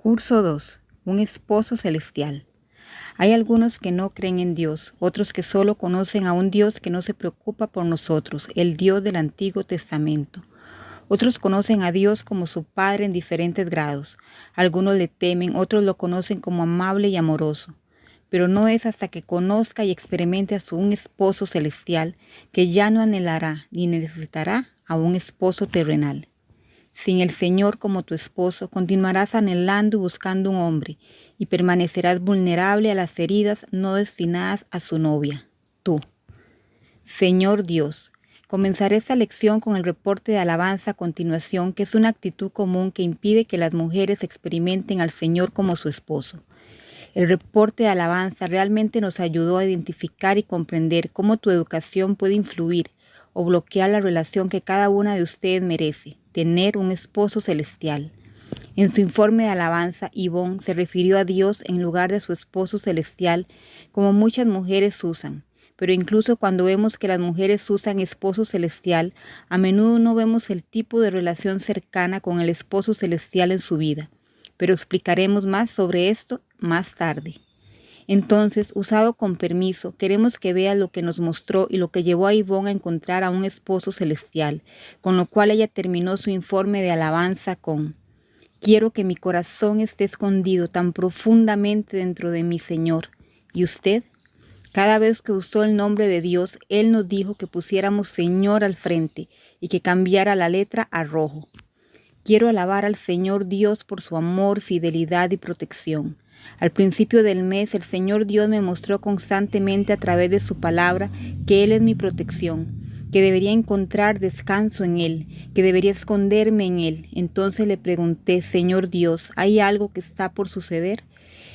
Curso 2. Un esposo celestial. Hay algunos que no creen en Dios, otros que solo conocen a un Dios que no se preocupa por nosotros, el Dios del Antiguo Testamento. Otros conocen a Dios como su Padre en diferentes grados. Algunos le temen, otros lo conocen como amable y amoroso. Pero no es hasta que conozca y experimente a un esposo celestial que ya no anhelará ni necesitará a un esposo terrenal. Sin el Señor como tu esposo, continuarás anhelando y buscando un hombre, y permanecerás vulnerable a las heridas no destinadas a su novia, tú. Señor Dios, comenzaré esta lección con el reporte de alabanza a continuación, que es una actitud común que impide que las mujeres experimenten al Señor como su esposo. El reporte de alabanza realmente nos ayudó a identificar y comprender cómo tu educación puede influir o bloquear la relación que cada una de ustedes merece, tener un esposo celestial. En su informe de alabanza, Yvonne se refirió a Dios en lugar de su esposo celestial, como muchas mujeres usan. Pero incluso cuando vemos que las mujeres usan esposo celestial, a menudo no vemos el tipo de relación cercana con el esposo celestial en su vida. Pero explicaremos más sobre esto más tarde. Entonces, usado con permiso, queremos que veas lo que nos mostró y lo que llevó a Yvonne a encontrar a un esposo celestial, con lo cual ella terminó su informe de alabanza con: quiero que mi corazón esté escondido tan profundamente dentro de mi Señor. ¿Y usted? Cada vez que usó el nombre de Dios, Él nos dijo que pusiéramos Señor al frente y que cambiara la letra a rojo. Quiero alabar al Señor Dios por su amor, fidelidad y protección. Al principio del mes, el Señor Dios me mostró constantemente a través de su palabra que Él es mi protección, que debería encontrar descanso en Él, que debería esconderme en Él. Entonces le pregunté: Señor Dios, ¿hay algo que está por suceder?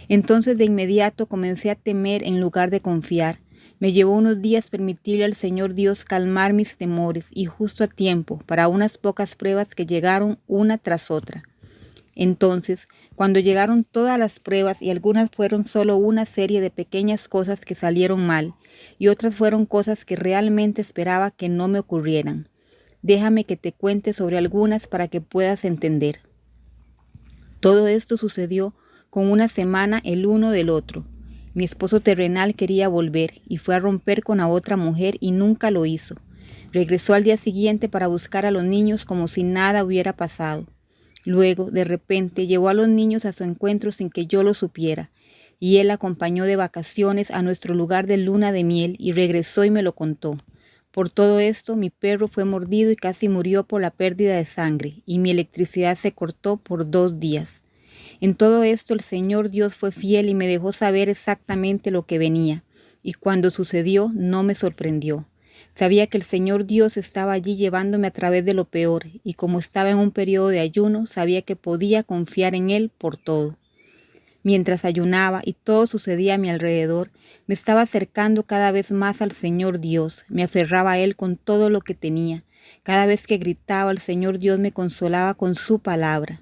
Entonces de inmediato comencé a temer en lugar de confiar. Me llevó unos días permitirle al Señor Dios calmar mis temores, y justo a tiempo para unas pocas pruebas que llegaron una tras otra. Entonces, cuando llegaron todas las pruebas, y algunas fueron solo una serie de pequeñas cosas que salieron mal, y otras fueron cosas que realmente esperaba que no me ocurrieran. Déjame que te cuente sobre algunas para que puedas entender. Todo esto sucedió con una semana el uno del otro. Mi esposo terrenal quería volver y fue a romper con la otra mujer y nunca lo hizo. Regresó al día siguiente para buscar a los niños como si nada hubiera pasado. Luego, de repente, llevó a los niños a su encuentro sin que yo lo supiera, y él acompañó de vacaciones a nuestro lugar de luna de miel y regresó y me lo contó. Por todo esto, mi perro fue mordido y casi murió por la pérdida de sangre, y mi electricidad se cortó por 2 días. En todo esto el Señor Dios fue fiel y me dejó saber exactamente lo que venía, y cuando sucedió no me sorprendió. Sabía que el Señor Dios estaba allí llevándome a través de lo peor, y como estaba en un periodo de ayuno, sabía que podía confiar en Él por todo. Mientras ayunaba y todo sucedía a mi alrededor, me estaba acercando cada vez más al Señor Dios, me aferraba a Él con todo lo que tenía. Cada vez que gritaba, el Señor Dios me consolaba con su palabra.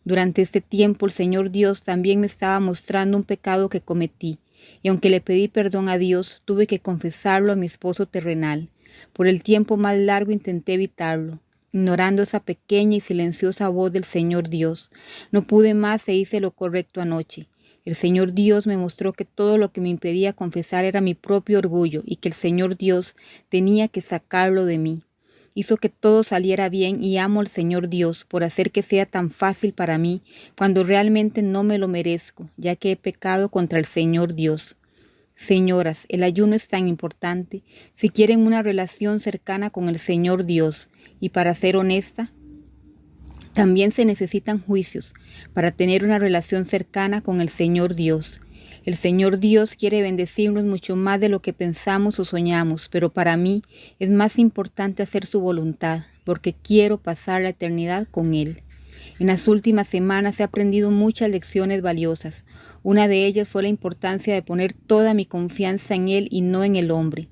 Durante este tiempo el Señor Dios también me estaba mostrando un pecado que cometí, y aunque le pedí perdón a Dios, tuve que confesarlo a mi esposo terrenal. Por el tiempo más largo intenté evitarlo, ignorando esa pequeña y silenciosa voz del Señor Dios. No pude más e hice lo correcto anoche. El Señor Dios me mostró que todo lo que me impedía confesar era mi propio orgullo y que el Señor Dios tenía que sacarlo de mí. Hizo que todo saliera bien y amo al Señor Dios por hacer que sea tan fácil para mí cuando realmente no me lo merezco, ya que he pecado contra el Señor Dios. Señoras, el ayuno es tan importante si quieren una relación cercana con el Señor Dios. Y para ser honesta, también se necesitan juicios para tener una relación cercana con el Señor Dios. El Señor Dios quiere bendecirnos mucho más de lo que pensamos o soñamos, pero para mí es más importante hacer su voluntad, porque quiero pasar la eternidad con Él. En las últimas semanas he aprendido muchas lecciones valiosas. Una de ellas fue la importancia de poner toda mi confianza en Él y no en el hombre.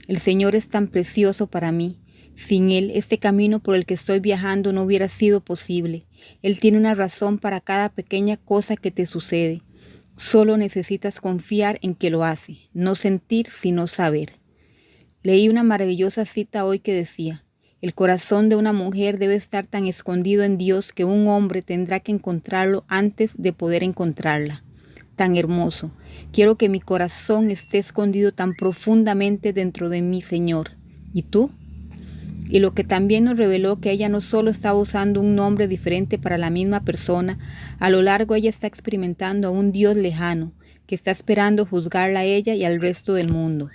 El Señor es tan precioso para mí. Sin Él, este camino por el que estoy viajando no hubiera sido posible. Él tiene una razón para cada pequeña cosa que te sucede. Solo necesitas confiar en que lo hace, no sentir sino saber. Leí una maravillosa cita hoy que decía: El corazón de una mujer debe estar tan escondido en Dios que un hombre tendrá que encontrarlo antes de poder encontrarla. Tan hermoso. Quiero que mi corazón esté escondido tan profundamente dentro de mí, Señor. ¿Y tú? Y lo que también nos reveló que ella no solo estaba usando un nombre diferente para la misma persona, a lo largo ella está experimentando a un Dios lejano, que está esperando juzgarla a ella y al resto del mundo.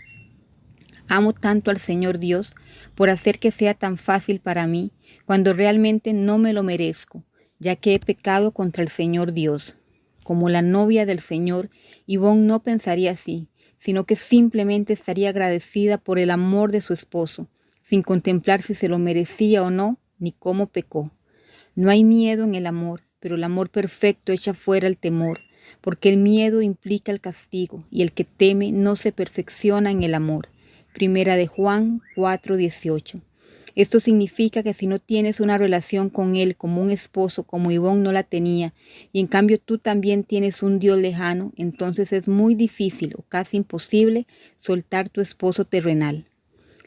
Amo tanto al Señor Dios por hacer que sea tan fácil para mí, cuando realmente no me lo merezco, ya que he pecado contra el Señor Dios. Como la novia del Señor, Ivonne no pensaría así, sino que simplemente estaría agradecida por el amor de su esposo, sin contemplar si se lo merecía o no, ni cómo pecó. No hay miedo en el amor, pero el amor perfecto echa fuera el temor, porque el miedo implica el castigo, y el que teme no se perfecciona en el amor. Primera de Juan 4:18. Esto significa que si no tienes una relación con Él como un esposo, como Ivonne no la tenía, y en cambio tú también tienes un Dios lejano, entonces es muy difícil o casi imposible soltar tu esposo terrenal.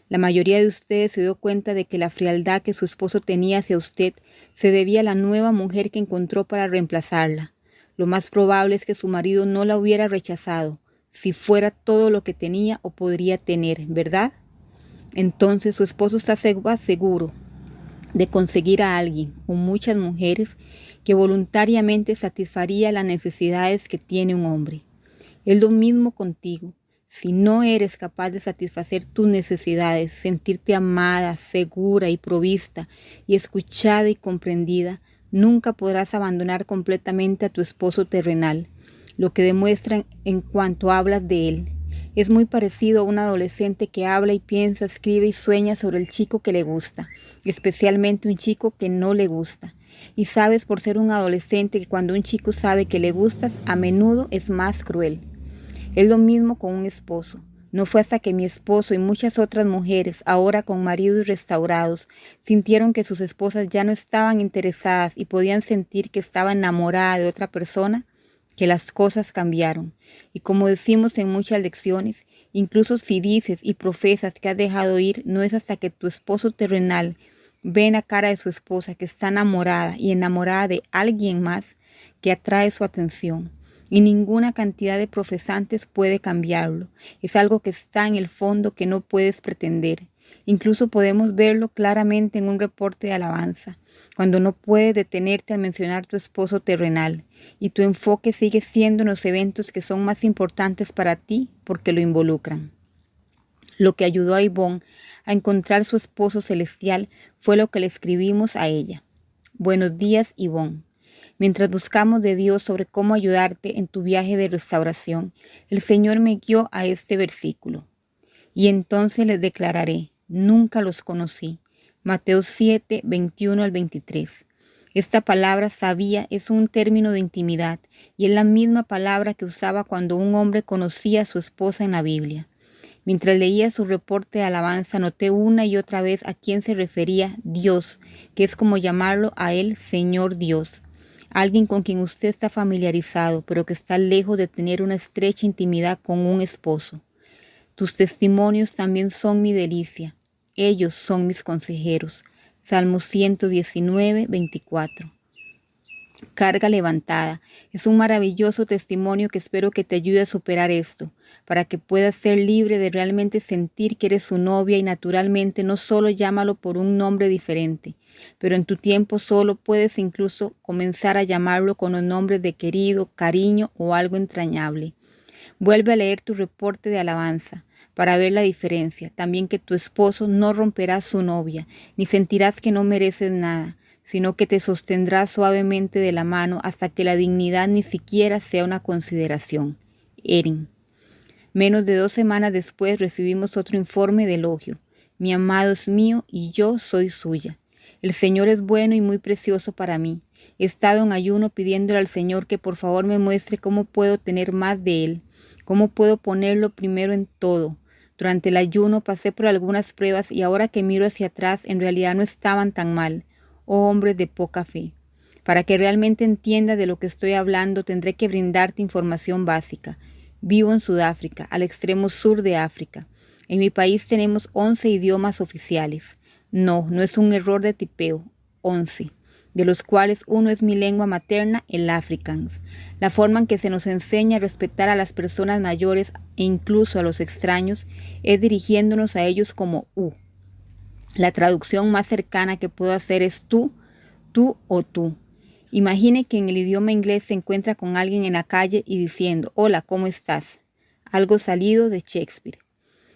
La mayoría de ustedes se dio cuenta de que la frialdad que su esposo tenía hacia usted se debía a la nueva mujer que encontró para reemplazarla. Lo más probable es que su marido no la hubiera rechazado, si fuera todo lo que tenía o podría tener, ¿verdad? Entonces su esposo está seguro de conseguir a alguien o muchas mujeres que voluntariamente satisfaría las necesidades que tiene un hombre. Es lo mismo contigo. Si no eres capaz de satisfacer tus necesidades, sentirte amada, segura y provista, y escuchada y comprendida, nunca podrás abandonar completamente a tu esposo terrenal, lo que demuestra en cuanto hablas de él. Es muy parecido a un adolescente que habla y piensa, escribe y sueña sobre el chico que le gusta, especialmente un chico que no le gusta. Y sabes por ser un adolescente que cuando un chico sabe que le gustas, a menudo es más cruel. Es lo mismo con un esposo. No fue hasta que mi esposo y muchas otras mujeres, ahora con maridos restaurados, sintieron que sus esposas ya no estaban interesadas y podían sentir que estaba enamorada de otra persona, que las cosas cambiaron. Y como decimos en muchas lecciones, incluso si dices y profesas que has dejado ir, no es hasta que tu esposo terrenal ve en la cara de su esposa que está enamorada y enamorada de alguien más que atrae su atención. Y ninguna cantidad de profesantes puede cambiarlo. Es algo que está en el fondo que no puedes pretender. Incluso podemos verlo claramente en un reporte de alabanza, cuando no puedes detenerte al mencionar tu esposo terrenal, y tu enfoque sigue siendo en los eventos que son más importantes para ti porque lo involucran. Lo que ayudó a Ivonne a encontrar su esposo celestial fue lo que le escribimos a ella. Buenos días, Ivonne. Mientras buscamos de Dios sobre cómo ayudarte en tu viaje de restauración, el Señor me guió a este versículo. Y entonces les declararé, nunca los conocí. Mateo 7, 21 al 23. Esta palabra sabía es un término de intimidad y es la misma palabra que usaba cuando un hombre conocía a su esposa en la Biblia. Mientras leía su reporte de alabanza, noté una y otra vez a quién se refería Dios, que es como llamarlo a él Señor Dios. Alguien con quien usted está familiarizado, pero que está lejos de tener una estrecha intimidad con un esposo. Tus testimonios también son mi delicia. Ellos son mis consejeros. Salmo 119, 24. Carga levantada. Es un maravilloso testimonio que espero que te ayude a superar esto, para que puedas ser libre de realmente sentir que eres su novia y naturalmente no solo llámalo por un nombre diferente, pero en tu tiempo solo puedes incluso comenzar a llamarlo con los nombres de querido, cariño o algo entrañable. Vuelve a leer tu reporte de alabanza para ver la diferencia. También que tu esposo no romperá su novia, ni sentirás que no mereces nada, sino que te sostendrá suavemente de la mano hasta que la dignidad ni siquiera sea una consideración. Erin. Menos de 2 semanas después recibimos otro informe de elogio. Mi amado es mío y yo soy suya. El Señor es bueno y muy precioso para mí. He estado en ayuno pidiéndole al Señor que por favor me muestre cómo puedo tener más de Él, cómo puedo ponerlo primero en todo. Durante el ayuno pasé por algunas pruebas y ahora que miro hacia atrás en realidad no estaban tan mal. Oh hombres de poca fe. Para que realmente entiendas de lo que estoy hablando tendré que brindarte información básica. Vivo en Sudáfrica, al extremo sur de África. En mi país tenemos 11 idiomas oficiales. No, no es un error de tipeo. 11. De los cuales uno es mi lengua materna, el Afrikaans. La forma en que se nos enseña a respetar a las personas mayores e incluso a los extraños es dirigiéndonos a ellos como u. La traducción más cercana que puedo hacer es tú o tú. Imagine que en el idioma inglés se encuentra con alguien en la calle y diciendo, hola, ¿cómo estás? Algo salido de Shakespeare.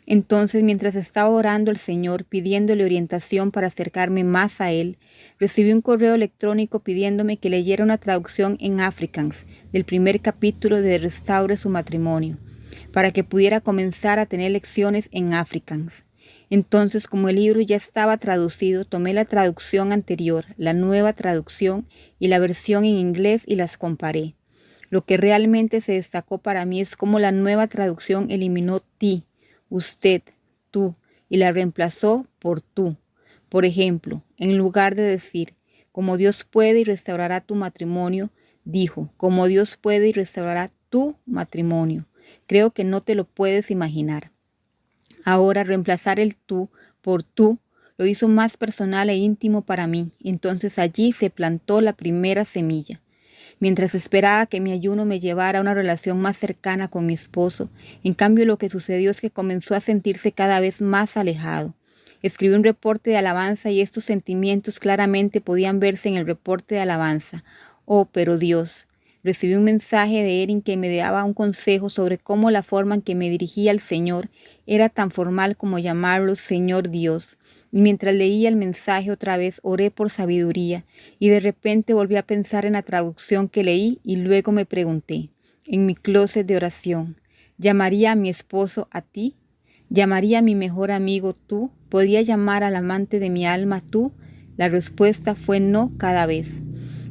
Entonces, mientras estaba orando al Señor, pidiéndole orientación para acercarme más a Él, recibí un correo electrónico pidiéndome que leyera una traducción en Afrikaans del primer capítulo de Restaure su matrimonio, para que pudiera comenzar a tener lecciones en Afrikaans. Entonces, como el libro ya estaba traducido, tomé la traducción anterior, la nueva traducción y la versión en inglés y las comparé. Lo que realmente se destacó para mí es cómo la nueva traducción eliminó ti, usted, tú, y la reemplazó por tú. Por ejemplo, en lugar de decir, como Dios puede y restaurará tu matrimonio, dijo, como Dios puede y restaurará tu matrimonio. Creo que no te lo puedes imaginar. Ahora, reemplazar el tú por tú lo hizo más personal e íntimo para mí. Entonces allí se plantó la primera semilla. Mientras esperaba que mi ayuno me llevara a una relación más cercana con mi esposo, en cambio lo que sucedió es que comenzó a sentirse cada vez más alejado. Escribí un reporte de alabanza y estos sentimientos claramente podían verse en el reporte de alabanza. Oh, pero Dios. Recibí un mensaje de Erin que me daba un consejo sobre cómo la forma en que me dirigía al Señor era tan formal como llamarlo Señor Dios. Y mientras leía el mensaje otra vez, oré por sabiduría y de repente volví a pensar en la traducción que leí y luego me pregunté, en mi closet de oración, ¿llamaría a mi esposo a ti? ¿Llamaría a mi mejor amigo tú? ¿Podría llamar al amante de mi alma tú? La respuesta fue no cada vez.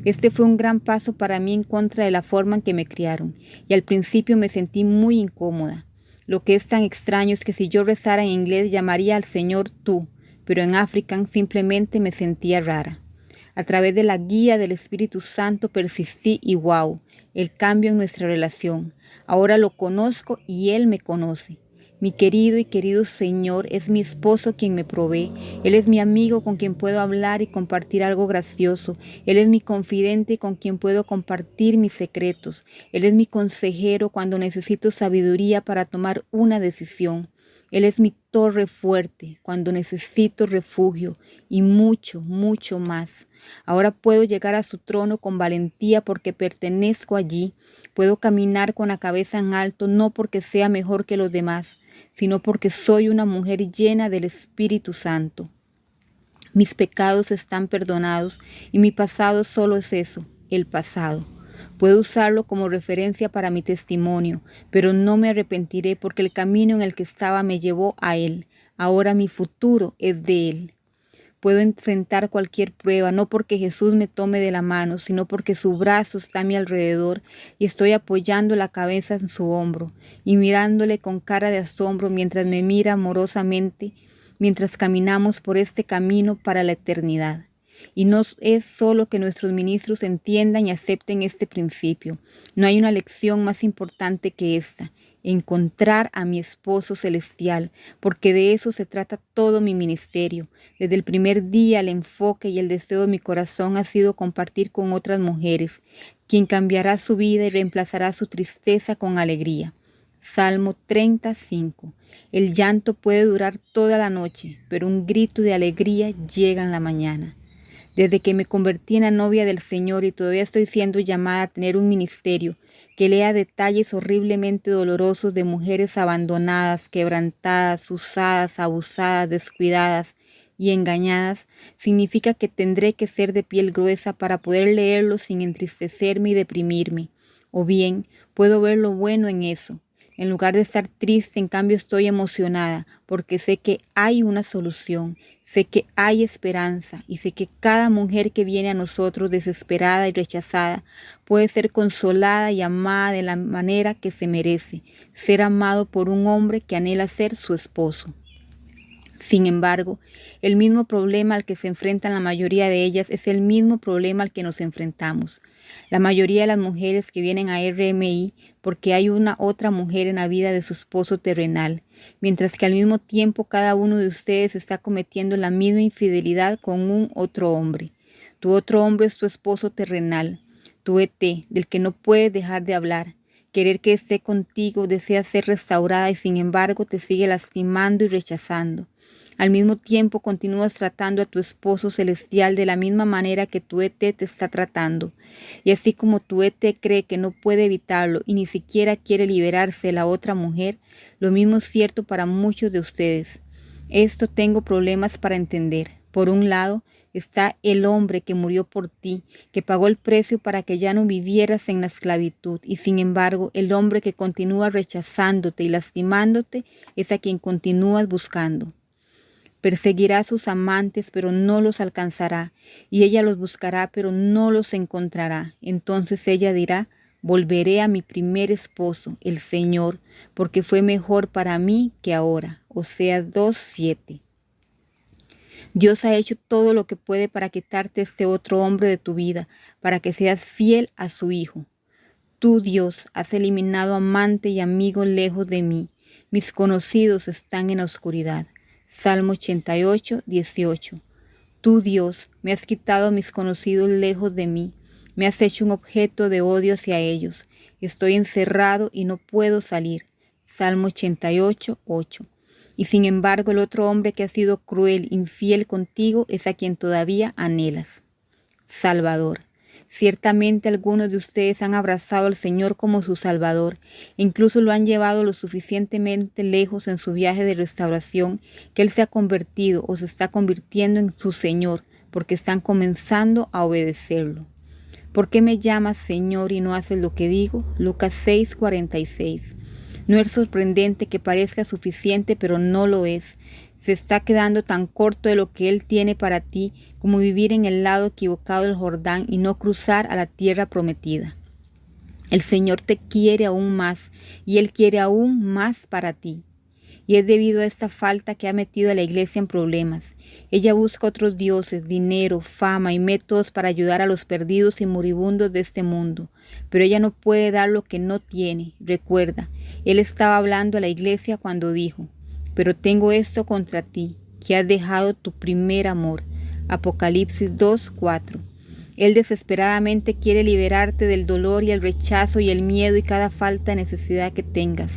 Este fue un gran paso para mí en contra de la forma en que me criaron, y al principio me sentí muy incómoda. Lo que es tan extraño es que si yo rezara en inglés llamaría al Señor tú, pero en Afrikaans simplemente me sentía rara. A través de la guía del Espíritu Santo persistí y wow, el cambio en nuestra relación. Ahora lo conozco y Él me conoce. Mi querido y querido Señor es mi esposo quien me provee. Él es mi amigo con quien puedo hablar y compartir algo gracioso. Él es mi confidente con quien puedo compartir mis secretos. Él es mi consejero cuando necesito sabiduría para tomar una decisión. Él es mi torre fuerte cuando necesito refugio y mucho, mucho más. Ahora puedo llegar a su trono con valentía porque pertenezco allí. Puedo caminar con la cabeza en alto no porque sea mejor que los demás, sino porque soy una mujer llena del Espíritu Santo. Mis pecados están perdonados y mi pasado solo es eso, el pasado. Puedo usarlo como referencia para mi testimonio, pero no me arrepentiré porque el camino en el que estaba me llevó a Él. Ahora mi futuro es de Él. Puedo enfrentar cualquier prueba, no porque Jesús me tome de la mano, sino porque su brazo está a mi alrededor y estoy apoyando la cabeza en su hombro y mirándole con cara de asombro mientras me mira amorosamente, mientras caminamos por este camino para la eternidad. Y no es solo que nuestros ministros entiendan y acepten este principio. No hay una lección más importante que esta: encontrar a mi esposo celestial, porque de eso se trata todo mi ministerio. Desde el primer día el enfoque y el deseo de mi corazón ha sido compartir con otras mujeres, quien cambiará su vida y reemplazará su tristeza con alegría. Salmo 35. El llanto puede durar toda la noche, pero un grito de alegría llega en la mañana. Desde que me convertí en la novia del Señor y todavía estoy siendo llamada a tener un ministerio que lea detalles horriblemente dolorosos de mujeres abandonadas, quebrantadas, usadas, abusadas, descuidadas y engañadas, significa que tendré que ser de piel gruesa para poder leerlo sin entristecerme y deprimirme. O bien, puedo ver lo bueno en eso. En lugar de estar triste, en cambio estoy emocionada porque sé que hay una solución, sé que hay esperanza y sé que cada mujer que viene a nosotros desesperada y rechazada puede ser consolada y amada de la manera que se merece, ser amado por un hombre que anhela ser su esposo. Sin embargo, el mismo problema al que se enfrentan la mayoría de ellas es el mismo problema al que nos enfrentamos. La mayoría de las mujeres que vienen a RMI porque hay una otra mujer en la vida de su esposo terrenal mientras que al mismo tiempo cada uno de ustedes está cometiendo la misma infidelidad con un otro hombre. Tu otro hombre es tu esposo terrenal, tu ET, del que no puedes dejar de hablar. Querer que esté contigo, desea ser restaurada y sin embargo te sigue lastimando y rechazando. Al mismo tiempo continúas tratando a tu esposo celestial de la misma manera que tu ET te está tratando. Y así como tu ET cree que no puede evitarlo y ni siquiera quiere liberarse de la otra mujer, lo mismo es cierto para muchos de ustedes. Esto tengo problemas para entender. Por un lado, está el hombre que murió por ti, que pagó el precio para que ya no vivieras en la esclavitud, y sin embargo, el hombre que continúa rechazándote y lastimándote es a quien continúas buscando. Perseguirá a sus amantes, pero no los alcanzará, y ella los buscará, pero no los encontrará. Entonces ella dirá: volveré a mi primer esposo, el Señor, porque fue mejor para mí que ahora. Oseas 2:7. Dios ha hecho todo lo que puede para quitarte este otro hombre de tu vida, para que seas fiel a su Hijo. Tú, Dios, has eliminado amante y amigo lejos de mí. Mis conocidos están en la oscuridad. Salmo 88:18. Tú, Dios, me has quitado a mis conocidos lejos de mí. Me has hecho un objeto de odio hacia ellos. Estoy encerrado y no puedo salir. Salmo 88:8. Y sin embargo, el otro hombre que ha sido cruel, infiel contigo, es a quien todavía anhelas. Salvador. Ciertamente algunos de ustedes han abrazado al Señor como su Salvador, e incluso lo han llevado lo suficientemente lejos en su viaje de restauración que Él se ha convertido o se está convirtiendo en su Señor, porque están comenzando a obedecerlo. ¿Por qué me llamas Señor y no haces lo que digo? Lucas 6:46. No es sorprendente que parezca suficiente, pero no lo es. Se está quedando tan corto de lo que Él tiene para ti como vivir en el lado equivocado del Jordán y no cruzar a la tierra prometida. El Señor te quiere aún más y Él quiere aún más para ti. Y es debido a esta falta que ha metido a la iglesia en problemas. Ella busca otros dioses, dinero, fama y métodos para ayudar a los perdidos y moribundos de este mundo. Pero ella no puede dar lo que no tiene. Recuerda, Él estaba hablando a la iglesia cuando dijo: pero tengo esto contra ti, que has dejado tu primer amor. Apocalipsis 2:4. Él desesperadamente quiere liberarte del dolor y el rechazo y el miedo y cada falta de necesidad que tengas.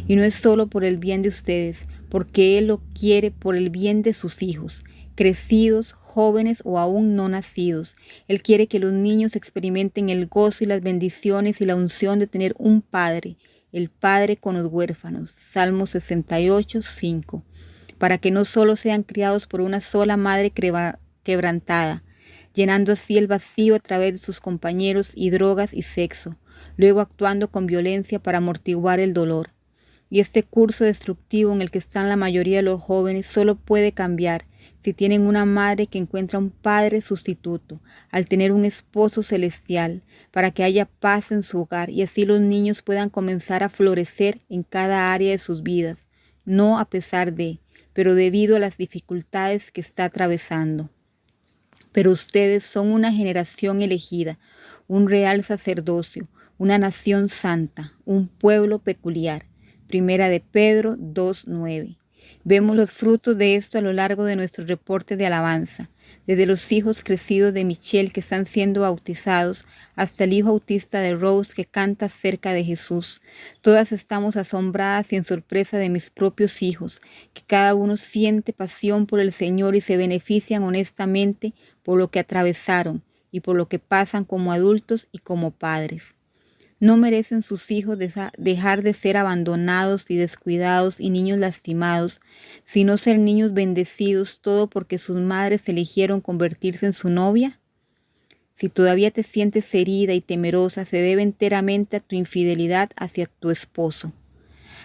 Y no es solo por el bien de ustedes, porque Él lo quiere por el bien de sus hijos, crecidos, jóvenes o aún no nacidos. Él quiere que los niños experimenten el gozo y las bendiciones y la unción de tener un padre, el Padre con los huérfanos. Salmo 68:5. Para que no solo sean criados por una sola madre quebrantada, llenando así el vacío a través de sus compañeros y drogas y sexo, luego actuando con violencia para amortiguar el dolor. Y este curso destructivo en el que están la mayoría de los jóvenes solo puede cambiar si tienen una madre que encuentra un padre sustituto, al tener un esposo celestial, para que haya paz en su hogar y así los niños puedan comenzar a florecer en cada área de sus vidas, no a pesar de, pero debido a las dificultades que está atravesando. Pero ustedes son una generación elegida, un real sacerdocio, una nación santa, un pueblo peculiar. Primera de Pedro 2:9. Vemos los frutos de esto a lo largo de nuestro reporte de alabanza, desde los hijos crecidos de Michelle que están siendo bautizados hasta el hijo autista de Rose que canta cerca de Jesús. Todas estamos asombradas y en sorpresa de mis propios hijos, que cada uno siente pasión por el Señor y se benefician honestamente por lo que atravesaron y por lo que pasan como adultos y como padres. No merecen sus hijos dejar de ser abandonados y descuidados y niños lastimados, sino ser niños bendecidos, todo porque sus madres eligieron convertirse en su novia. Si todavía te sientes herida y temerosa, se debe enteramente a tu infidelidad hacia tu esposo.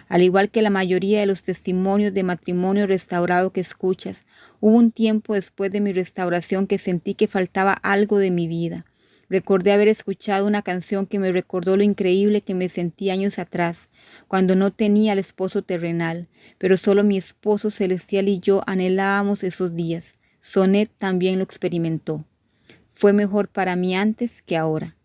Al igual que la mayoría de los testimonios de matrimonio restaurado que escuchas, hubo un tiempo después de mi restauración que sentí que faltaba algo de mi vida. Recordé haber escuchado una canción que me recordó lo increíble que me sentí años atrás, cuando no tenía al esposo terrenal, pero solo mi esposo celestial y yo anhelábamos esos días. Sonet también lo experimentó. Fue mejor para mí antes que ahora.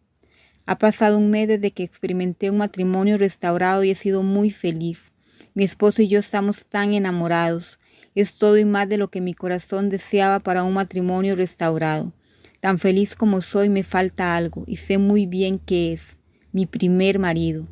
Ha pasado un mes desde que experimenté un matrimonio restaurado y he sido muy feliz. Mi esposo y yo estamos tan enamorados. Es todo y más de lo que mi corazón deseaba para un matrimonio restaurado. Tan feliz como soy, me falta algo y sé muy bien qué es: mi primer marido.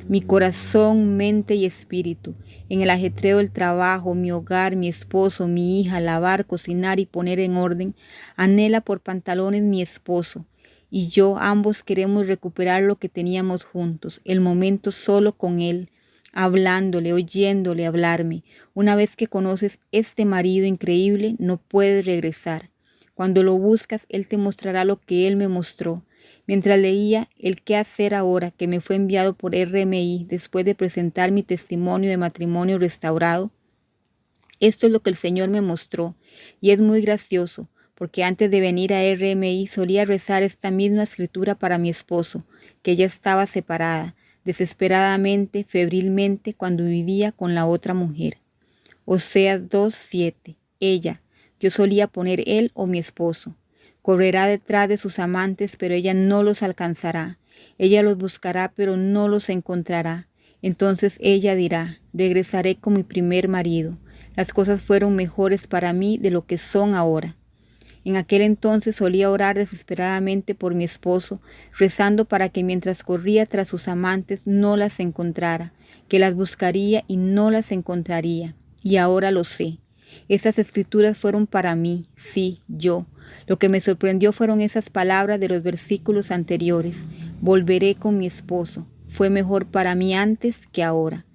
Mi corazón, mente y espíritu, en el ajetreo del trabajo, mi hogar, mi esposo, mi hija, lavar, cocinar y poner en orden, anhela por pantalones mi esposo. Y yo, ambos queremos recuperar lo que teníamos juntos, el momento solo con él, hablándole, oyéndole hablarme. Una vez que conoces este marido increíble, no puedes regresar. Cuando lo buscas, él te mostrará lo que él me mostró. Mientras leía el qué hacer ahora, que me fue enviado por RMI después de presentar mi testimonio de matrimonio restaurado, esto es lo que el Señor me mostró, y es muy gracioso, porque antes de venir a RMI solía rezar esta misma escritura para mi esposo, que ya estaba separada, desesperadamente, febrilmente, cuando vivía con la otra mujer. Oseas 2:7. Ella, yo solía poner él o mi esposo. Correrá detrás de sus amantes, pero ella no los alcanzará. Ella los buscará, pero no los encontrará. Entonces ella dirá: regresaré con mi primer marido. Las cosas fueron mejores para mí de lo que son ahora. En aquel entonces solía orar desesperadamente por mi esposo, rezando para que mientras corría tras sus amantes no las encontrara, que las buscaría y no las encontraría. Y ahora lo sé. Esas escrituras fueron para mí, sí, yo. Lo que me sorprendió fueron esas palabras de los versículos anteriores: volveré con mi esposo. Fue mejor para mí antes que ahora.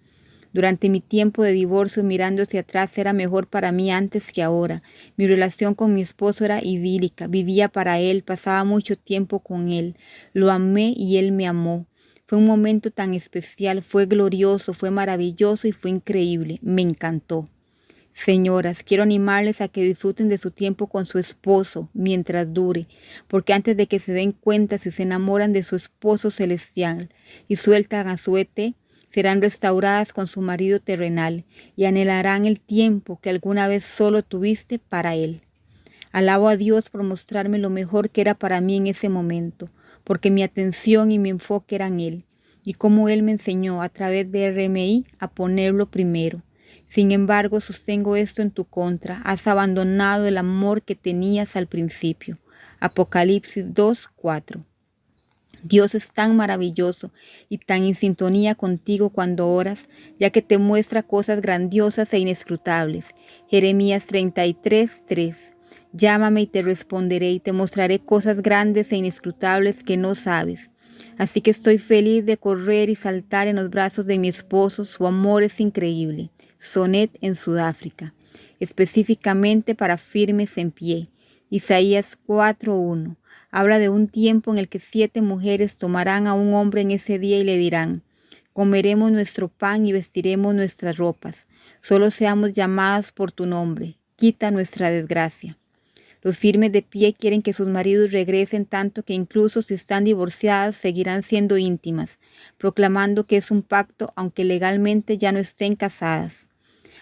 Durante mi tiempo de divorcio, mirando hacia atrás, era mejor para mí antes que ahora. Mi relación con mi esposo era idílica, vivía para él, pasaba mucho tiempo con él. Lo amé y él me amó. Fue un momento tan especial, fue glorioso, fue maravilloso y fue increíble. Me encantó. Señoras, quiero animarles a que disfruten de su tiempo con su esposo mientras dure, porque antes de que se den cuenta si se enamoran de su esposo celestial y sueltan a su ET, serán restauradas con su marido terrenal y anhelarán el tiempo que alguna vez solo tuviste para él. Alabo a Dios por mostrarme lo mejor que era para mí en ese momento, porque mi atención y mi enfoque eran él, y cómo él me enseñó a través de RMI a ponerlo primero. Sin embargo, sostengo esto en tu contra: has abandonado el amor que tenías al principio. Apocalipsis 2:4. Dios es tan maravilloso y tan en sintonía contigo cuando oras, ya que te muestra cosas grandiosas e inescrutables. Jeremías 33:3. Llámame y te responderé y te mostraré cosas grandes e inescrutables que no sabes. Así que estoy feliz de correr y saltar en los brazos de mi esposo. Su amor es increíble. Sonet en Sudáfrica, específicamente para firmes en pie. Isaías 4:1. Habla de un tiempo en el que 7 mujeres tomarán a un hombre en ese día y le dirán: comeremos nuestro pan y vestiremos nuestras ropas. Solo seamos llamadas por tu nombre. Quita nuestra desgracia. Los firmes de pie quieren que sus maridos regresen, tanto que incluso si están divorciadas seguirán siendo íntimas, proclamando que es un pacto aunque legalmente ya no estén casadas.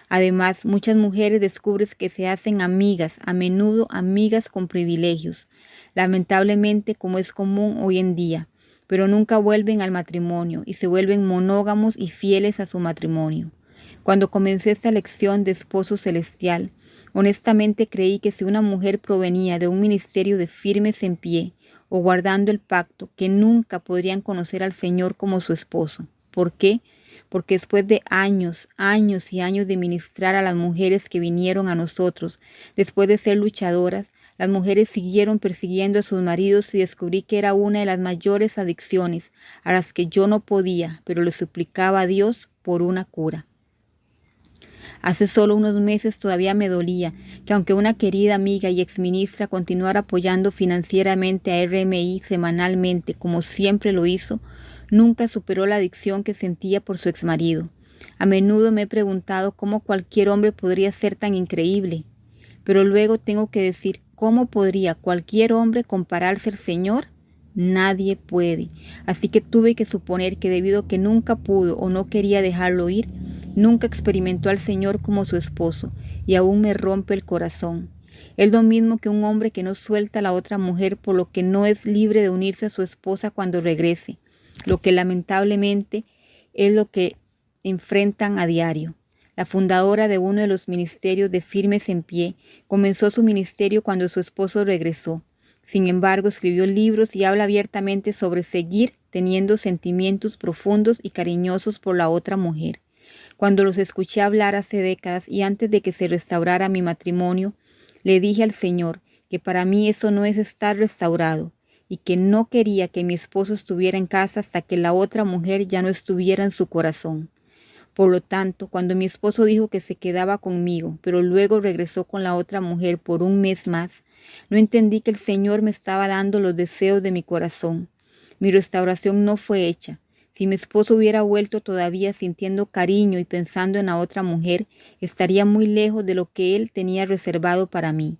Además, muchas mujeres descubren que se hacen amigas, a menudo amigas con privilegios, lamentablemente como es común hoy en día, pero nunca vuelven al matrimonio y se vuelven monógamos y fieles a su matrimonio. Cuando comencé esta lección de esposo celestial, honestamente creí que si una mujer provenía de un ministerio de firmes en pie o guardando el pacto, que nunca podrían conocer al Señor como su esposo. ¿Por qué? Porque después de años y años de ministrar a las mujeres que vinieron a nosotros, después de ser luchadoras, las mujeres siguieron persiguiendo a sus maridos y descubrí que era una de las mayores adicciones a las que yo no podía, pero le suplicaba a Dios por una cura. Hace solo unos meses todavía me dolía que aunque una querida amiga y exministra continuara apoyando financieramente a RMI semanalmente como siempre lo hizo, nunca superó la adicción que sentía por su exmarido. A menudo me he preguntado cómo cualquier hombre podría ser tan increíble, pero luego tengo que decir: ¿cómo podría cualquier hombre compararse al Señor? Nadie puede. Así que tuve que suponer que debido a que nunca pudo o no quería dejarlo ir, nunca experimentó al Señor como su esposo, y aún me rompe el corazón. Es lo mismo que un hombre que no suelta a la otra mujer, por lo que no es libre de unirse a su esposa cuando regrese, lo que lamentablemente es lo que enfrentan a diario. La fundadora de uno de los ministerios de Firmes en Pie comenzó su ministerio cuando su esposo regresó. Sin embargo, escribió libros y habla abiertamente sobre seguir teniendo sentimientos profundos y cariñosos por la otra mujer. Cuando los escuché hablar hace décadas y antes de que se restaurara mi matrimonio, le dije al Señor que para mí eso no es estar restaurado y que no quería que mi esposo estuviera en casa hasta que la otra mujer ya no estuviera en su corazón. Por lo tanto, cuando mi esposo dijo que se quedaba conmigo, pero luego regresó con la otra mujer por un mes más, no entendí que el Señor me estaba dando los deseos de mi corazón. Mi restauración no fue hecha. Si mi esposo hubiera vuelto todavía sintiendo cariño y pensando en la otra mujer, estaría muy lejos de lo que él tenía reservado para mí.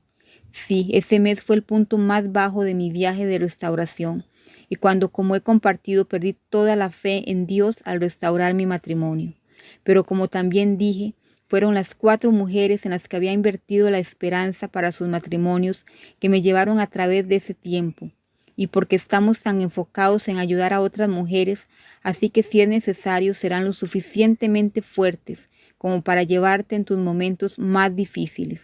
Sí, ese mes fue el punto más bajo de mi viaje de restauración, y cuando, como he compartido, perdí toda la fe en Dios al restaurar mi matrimonio. Pero como también dije, fueron las 4 mujeres en las que había invertido la esperanza para sus matrimonios que me llevaron a través de ese tiempo. Y porque estamos tan enfocados en ayudar a otras mujeres, así que si es necesario serán lo suficientemente fuertes como para llevarte en tus momentos más difíciles.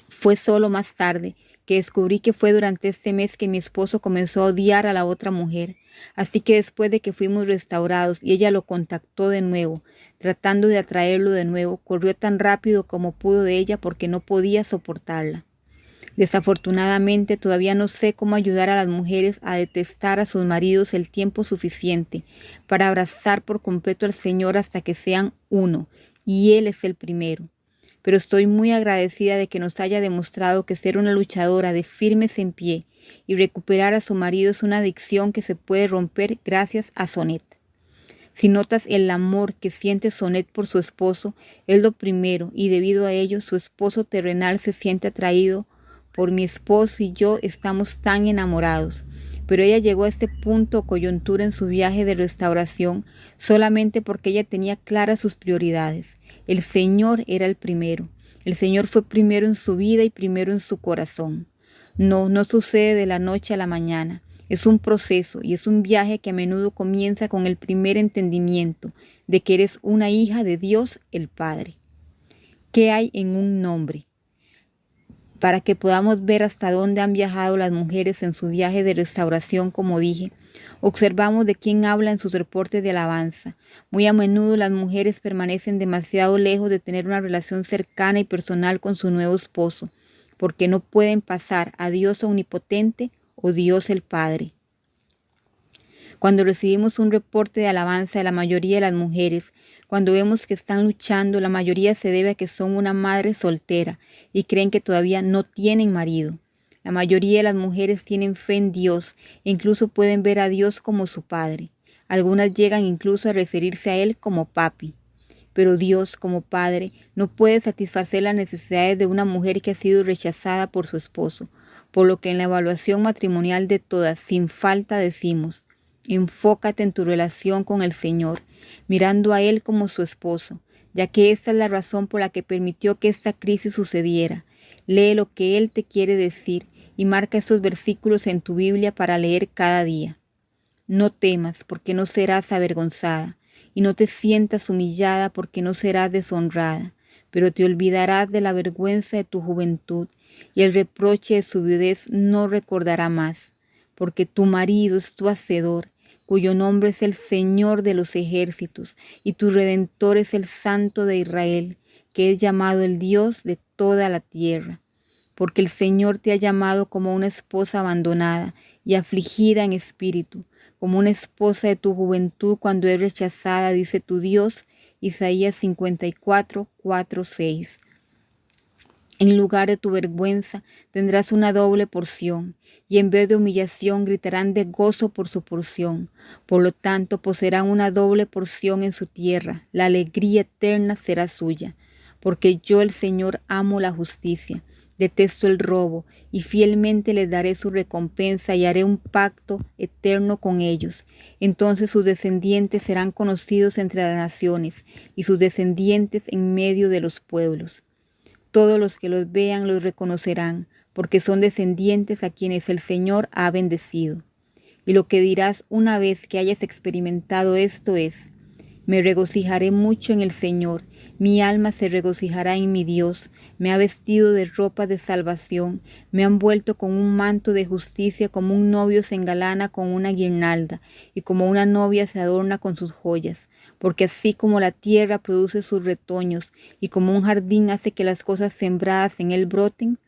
Fue solo más tarde que descubrí que fue durante ese mes que mi esposo comenzó a odiar a la otra mujer. Así que después de que fuimos restaurados y ella lo contactó de nuevo, tratando de atraerlo de nuevo, corrió tan rápido como pudo de ella porque no podía soportarla. Desafortunadamente, todavía no sé cómo ayudar a las mujeres a detestar a sus maridos el tiempo suficiente para abrazar por completo al Señor hasta que sean uno, y Él es el primero. Pero estoy muy agradecida de que nos haya demostrado que ser una luchadora de Firmes en Pie y recuperar a su marido es una adicción que se puede romper gracias a Sonet. Si notas el amor que siente Sonet por su esposo, es lo primero, y debido a ello su esposo terrenal se siente atraído por mi esposo y yo estamos tan enamorados. Pero ella llegó a este punto o coyuntura en su viaje de restauración solamente porque ella tenía claras sus prioridades. El Señor era el primero. El Señor fue primero en su vida y primero en su corazón. No sucede de la noche a la mañana. Es un proceso y es un viaje que a menudo comienza con el primer entendimiento de que eres una hija de Dios el Padre. ¿Qué hay en un nombre? Para que podamos ver hasta dónde han viajado las mujeres en su viaje de restauración, como dije, observamos de quién habla en sus reportes de alabanza. Muy a menudo las mujeres permanecen demasiado lejos de tener una relación cercana y personal con su nuevo esposo, porque no pueden pasar a Dios omnipotente o Dios el Padre. Cuando recibimos un reporte de alabanza de la mayoría de las mujeres, cuando vemos que están luchando, la mayoría se debe a que son una madre soltera y creen que todavía no tienen marido. La mayoría de las mujeres tienen fe en Dios e incluso pueden ver a Dios como su Padre. Algunas llegan incluso a referirse a Él como papi. Pero Dios, como Padre, no puede satisfacer las necesidades de una mujer que ha sido rechazada por su esposo, por lo que en la evaluación matrimonial de todas, sin falta decimos: enfócate en tu relación con el Señor, mirando a Él como su esposo, ya que esa es la razón por la que permitió que esta crisis sucediera. Lee lo que Él te quiere decir y marca esos versículos en tu Biblia para leer cada día. No temas, porque no serás avergonzada, y no te sientas humillada, porque no serás deshonrada, pero te olvidarás de la vergüenza de tu juventud, y el reproche de su viudez no recordará más, porque tu marido es tu hacedor, cuyo nombre es el Señor de los ejércitos, y tu Redentor es el Santo de Israel, que es llamado el Dios de toda la tierra. Porque el Señor te ha llamado como una esposa abandonada y afligida en espíritu, como una esposa de tu juventud cuando es rechazada, dice tu Dios. Isaías 54, 4, 6. En lugar de tu vergüenza tendrás una doble porción, y en vez de humillación gritarán de gozo por su porción. Por lo tanto, poseerán una doble porción en su tierra, la alegría eterna será suya. Porque yo, el Señor, amo la justicia, detesto el robo, y fielmente les daré su recompensa y haré un pacto eterno con ellos. Entonces sus descendientes serán conocidos entre las naciones, y sus descendientes en medio de los pueblos. Todos los que los vean los reconocerán, porque son descendientes a quienes el Señor ha bendecido. Y lo que dirás una vez que hayas experimentado esto es: Me regocijaré mucho en el Señor, mi alma se regocijará en mi Dios. Me ha vestido de ropa de salvación, me han vuelto con un manto de justicia, como un novio se engalana con una guirnalda, y como una novia se adorna con sus joyas. Porque así como la tierra produce sus retoños, y como un jardín hace que las cosas sembradas en él broten,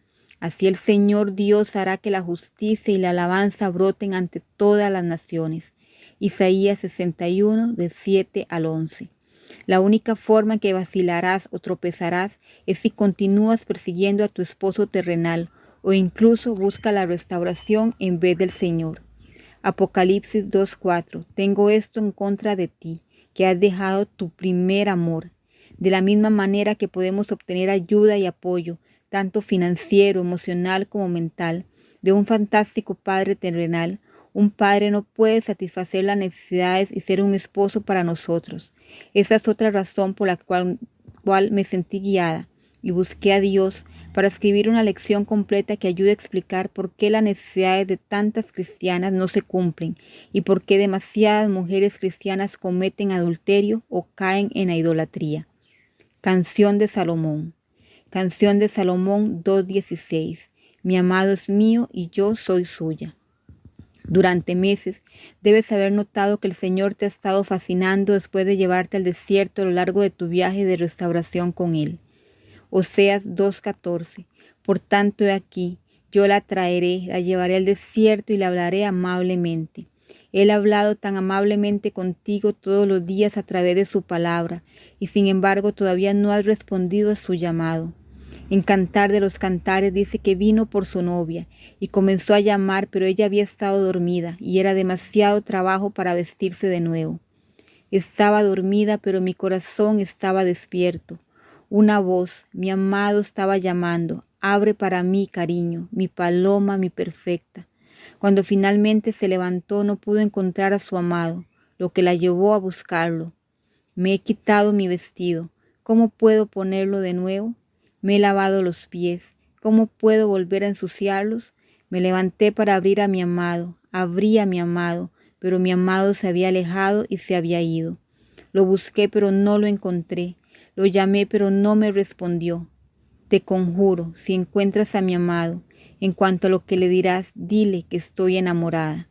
así el Señor Dios hará que la justicia y la alabanza broten ante todas las naciones. Isaías 61, del 7 al 11. La única forma en que vacilarás o tropezarás es si continúas persiguiendo a tu esposo terrenal o incluso busca la restauración en vez del Señor. Apocalipsis 2:4. Tengo esto en contra de ti, que has dejado tu primer amor. De la misma manera que podemos obtener ayuda y apoyo, tanto financiero, emocional como mental, de un fantástico Padre terrenal, un padre no puede satisfacer las necesidades y ser un esposo para nosotros. Esa es otra razón por la cual me sentí guiada y busqué a Dios para escribir una lección completa que ayude a explicar por qué las necesidades de tantas cristianas no se cumplen y por qué demasiadas mujeres cristianas cometen adulterio o caen en la idolatría. Canción de Salomón. Canción de Salomón 2:16. Mi amado es mío y yo soy suya. Durante meses debes haber notado que el Señor te ha estado fascinando después de llevarte al desierto a lo largo de tu viaje de restauración con Él. Oseas 2:14. Por tanto, he aquí, yo la traeré, la llevaré al desierto y la hablaré amablemente. Él ha hablado tan amablemente contigo todos los días a través de su palabra, y sin embargo todavía no has respondido a su llamado. En Cantar de los Cantares dice que vino por su novia y comenzó a llamar, pero ella había estado dormida y era demasiado trabajo para vestirse de nuevo. Estaba dormida, pero mi corazón estaba despierto. Una voz, mi amado, estaba llamando. Abre para mí, cariño, mi paloma, mi perfecta. Cuando finalmente se levantó, no pudo encontrar a su amado, lo que la llevó a buscarlo. Me he quitado mi vestido. ¿Cómo puedo ponerlo de nuevo? Me he lavado los pies. ¿Cómo puedo volver a ensuciarlos? Me levanté para abrir a mi amado. Abrí a mi amado, pero mi amado se había alejado y se había ido. Lo busqué, pero no lo encontré. Lo llamé, pero no me respondió. Te conjuro, si encuentras a mi amado, en cuanto a lo que le dirás, dile que estoy enamorada.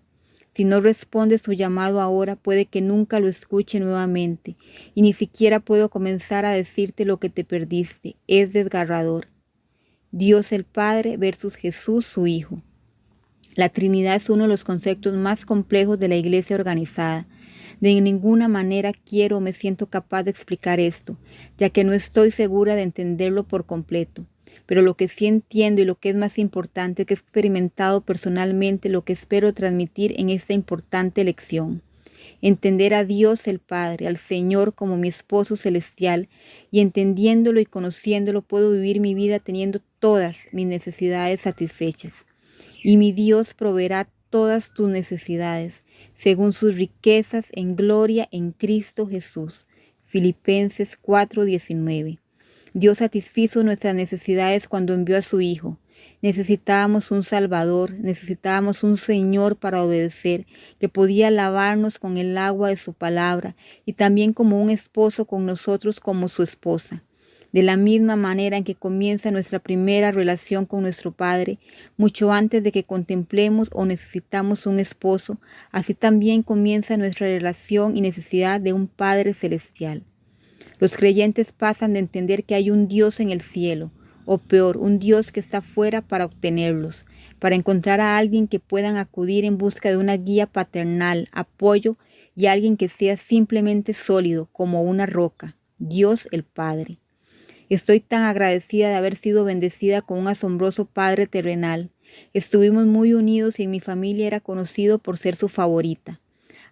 Si no responde su llamado ahora, puede que nunca lo escuche nuevamente, y ni siquiera puedo comenzar a decirte lo que te perdiste. Es desgarrador. Dios el Padre versus Jesús su Hijo. La Trinidad es uno de los conceptos más complejos de la Iglesia organizada. De ninguna manera quiero o me siento capaz de explicar esto, ya que no estoy segura de entenderlo por completo. Pero lo que sí entiendo y lo que es más importante es que he experimentado personalmente lo que espero transmitir en esta importante lección. Entender a Dios el Padre, al Señor como mi esposo celestial, y entendiéndolo y conociéndolo puedo vivir mi vida teniendo todas mis necesidades satisfechas. Y mi Dios proveerá todas tus necesidades, según sus riquezas en gloria en Cristo Jesús. Filipenses 4:19. Dios satisfizo nuestras necesidades cuando envió a su Hijo. Necesitábamos un Salvador, necesitábamos un Señor para obedecer, que podía lavarnos con el agua de su palabra y también como un esposo con nosotros como su esposa. De la misma manera en que comienza nuestra primera relación con nuestro Padre, mucho antes de que contemplemos o necesitamos un esposo, así también comienza nuestra relación y necesidad de un Padre celestial. Los creyentes pasan de entender que hay un Dios en el cielo, o peor, un Dios que está fuera para obtenerlos, para encontrar a alguien que puedan acudir en busca de una guía paternal, apoyo y alguien que sea simplemente sólido como una roca, Dios el Padre. Estoy tan agradecida de haber sido bendecida con un asombroso Padre terrenal. Estuvimos muy unidos y en mi familia era conocido por ser su favorita.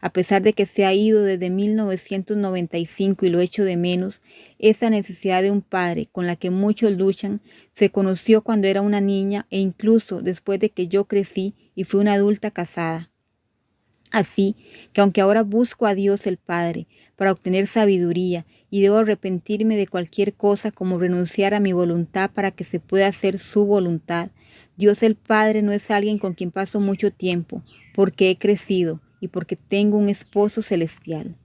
A pesar de que se ha ido desde 1995 y lo echo de menos, esa necesidad de un padre con la que muchos luchan se conoció cuando era una niña e incluso después de que yo crecí y fui una adulta casada. Así que aunque ahora busco a Dios el Padre para obtener sabiduría y debo arrepentirme de cualquier cosa como renunciar a mi voluntad para que se pueda hacer su voluntad, Dios el Padre no es alguien con quien paso mucho tiempo porque he crecido y porque tengo un esposo celestial.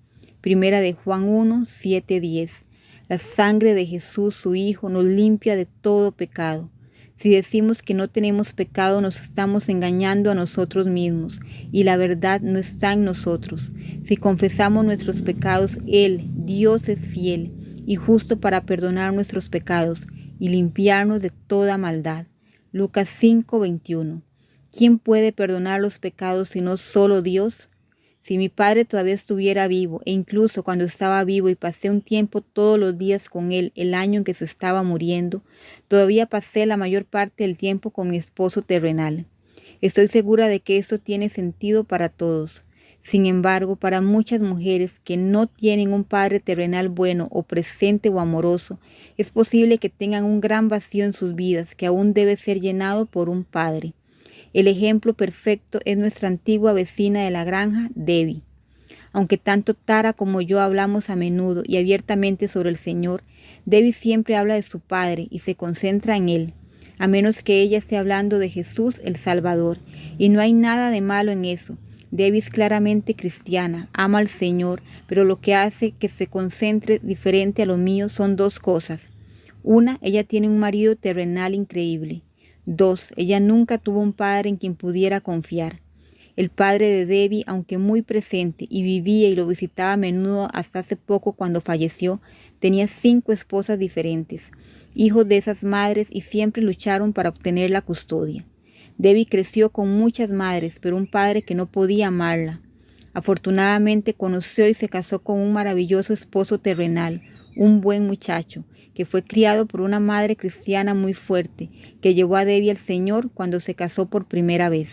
Primera de Juan 1, 7, 10. La sangre de Jesús, su Hijo, nos limpia de todo pecado. Si decimos que no tenemos pecado, nos estamos engañando a nosotros mismos y la verdad no está en nosotros. Si confesamos nuestros pecados, Él, Dios, es fiel y justo para perdonar nuestros pecados y limpiarnos de toda maldad. Lucas 5, 21. ¿Quién puede perdonar los pecados sino solo Dios? Si mi padre todavía estuviera vivo, e incluso cuando estaba vivo y pasé un tiempo todos los días con él el año en que se estaba muriendo, todavía pasé la mayor parte del tiempo con mi esposo terrenal. Estoy segura de que esto tiene sentido para todos. Sin embargo, para muchas mujeres que no tienen un padre terrenal bueno o presente o amoroso, es posible que tengan un gran vacío en sus vidas que aún debe ser llenado por un padre. El ejemplo perfecto es nuestra antigua vecina de la granja, Debbie. Aunque tanto Tara como yo hablamos a menudo y abiertamente sobre el Señor, Debbie siempre habla de su Padre y se concentra en Él, a menos que ella esté hablando de Jesús el Salvador, y no hay nada de malo en eso. Debbie es claramente cristiana, ama al Señor, pero lo que hace que se concentre diferente a lo mío son dos cosas. Una, ella tiene un marido terrenal increíble. 2. Ella nunca tuvo un padre en quien pudiera confiar. El padre de Debbie, aunque muy presente y vivía y lo visitaba a menudo hasta hace poco cuando falleció, tenía 5 esposas diferentes, hijos de esas madres, y siempre lucharon para obtener la custodia. Debbie creció con muchas madres, pero un padre que no podía amarla. Afortunadamente conoció y se casó con un maravilloso esposo terrenal, un buen muchacho, que fue criado por una madre cristiana muy fuerte, que llevó a Debbie al Señor cuando se casó por primera vez.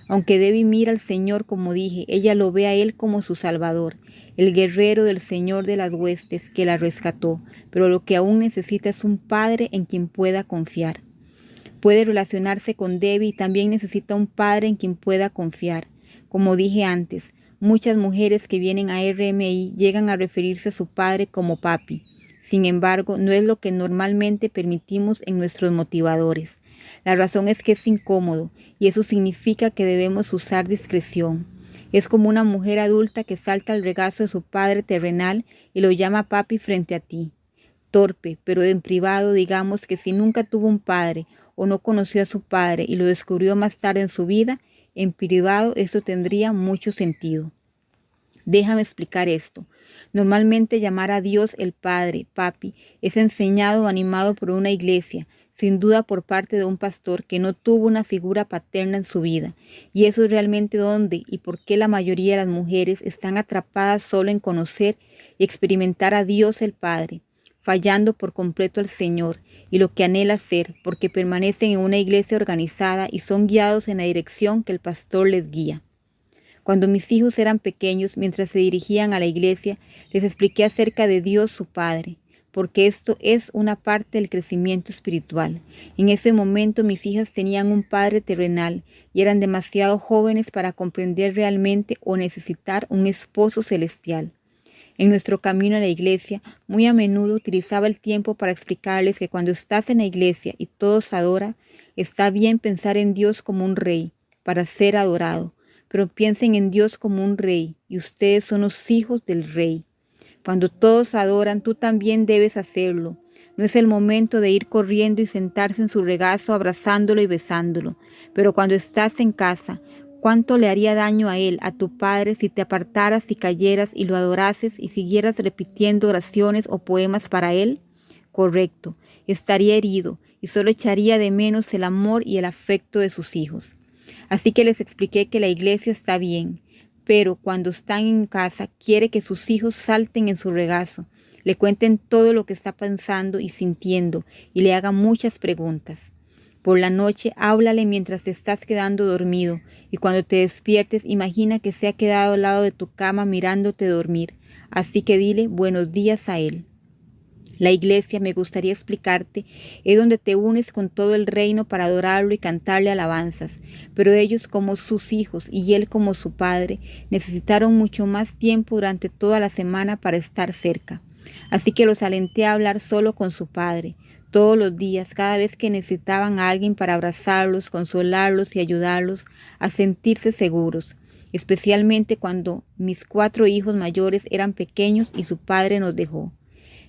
Aunque Debbie mira al Señor, como dije, ella lo ve a Él como su Salvador, el guerrero del Señor de las huestes que la rescató, pero lo que aún necesita es un padre en quien pueda confiar. Puede relacionarse con Debbie y también necesita un padre en quien pueda confiar. Como dije antes, muchas mujeres que vienen a RMI llegan a referirse a su padre como papi. Sin embargo, no es lo que normalmente permitimos en nuestros motivadores. La razón es que es incómodo y eso significa que debemos usar discreción. Es como una mujer adulta que salta al regazo de su padre terrenal y lo llama papi frente a ti. Torpe, pero en privado digamos que si nunca tuvo un padre o no conoció a su padre y lo descubrió más tarde en su vida, en privado esto tendría mucho sentido. Déjame explicar esto. Normalmente llamar a Dios el Padre, Papi, es enseñado o animado por una iglesia, sin duda por parte de un pastor que no tuvo una figura paterna en su vida. Y eso es realmente dónde y por qué la mayoría de las mujeres están atrapadas solo en conocer y experimentar a Dios el Padre, fallando por completo al Señor y lo que anhela ser, porque permanecen en una iglesia organizada y son guiados en la dirección que el pastor les guía. Cuando mis hijos eran pequeños, mientras se dirigían a la iglesia, les expliqué acerca de Dios su Padre, porque esto es una parte del crecimiento espiritual. En ese momento mis hijas tenían un padre terrenal y eran demasiado jóvenes para comprender realmente o necesitar un esposo celestial. En nuestro camino a la iglesia, muy a menudo utilizaba el tiempo para explicarles que cuando estás en la iglesia y todos adoran, está bien pensar en Dios como un rey, para ser adorado. Pero piensen en Dios como un rey, y ustedes son los hijos del rey. Cuando todos adoran, tú también debes hacerlo. No es el momento de ir corriendo y sentarse en su regazo abrazándolo y besándolo. Pero cuando estás en casa, ¿cuánto le haría daño a él, a tu padre, si te apartaras y cayeras y lo adorases y siguieras repitiendo oraciones o poemas para él? Correcto, estaría herido y solo echaría de menos el amor y el afecto de sus hijos. Así que les expliqué que la iglesia está bien, pero cuando están en casa quiere que sus hijos salten en su regazo, le cuenten todo lo que está pensando y sintiendo y le hagan muchas preguntas. Por la noche háblale mientras te estás quedando dormido y cuando te despiertes imagina que se ha quedado al lado de tu cama mirándote dormir, así que dile buenos días a él. La iglesia, me gustaría explicarte, es donde te unes con todo el reino para adorarlo y cantarle alabanzas, pero ellos como sus hijos y él como su padre necesitaron mucho más tiempo durante toda la semana para estar cerca. Así que los alenté a hablar solo con su padre, todos los días, cada vez que necesitaban a alguien para abrazarlos, consolarlos y ayudarlos a sentirse seguros. especialmente cuando mis 4 hijos mayores eran pequeños y su padre nos dejó.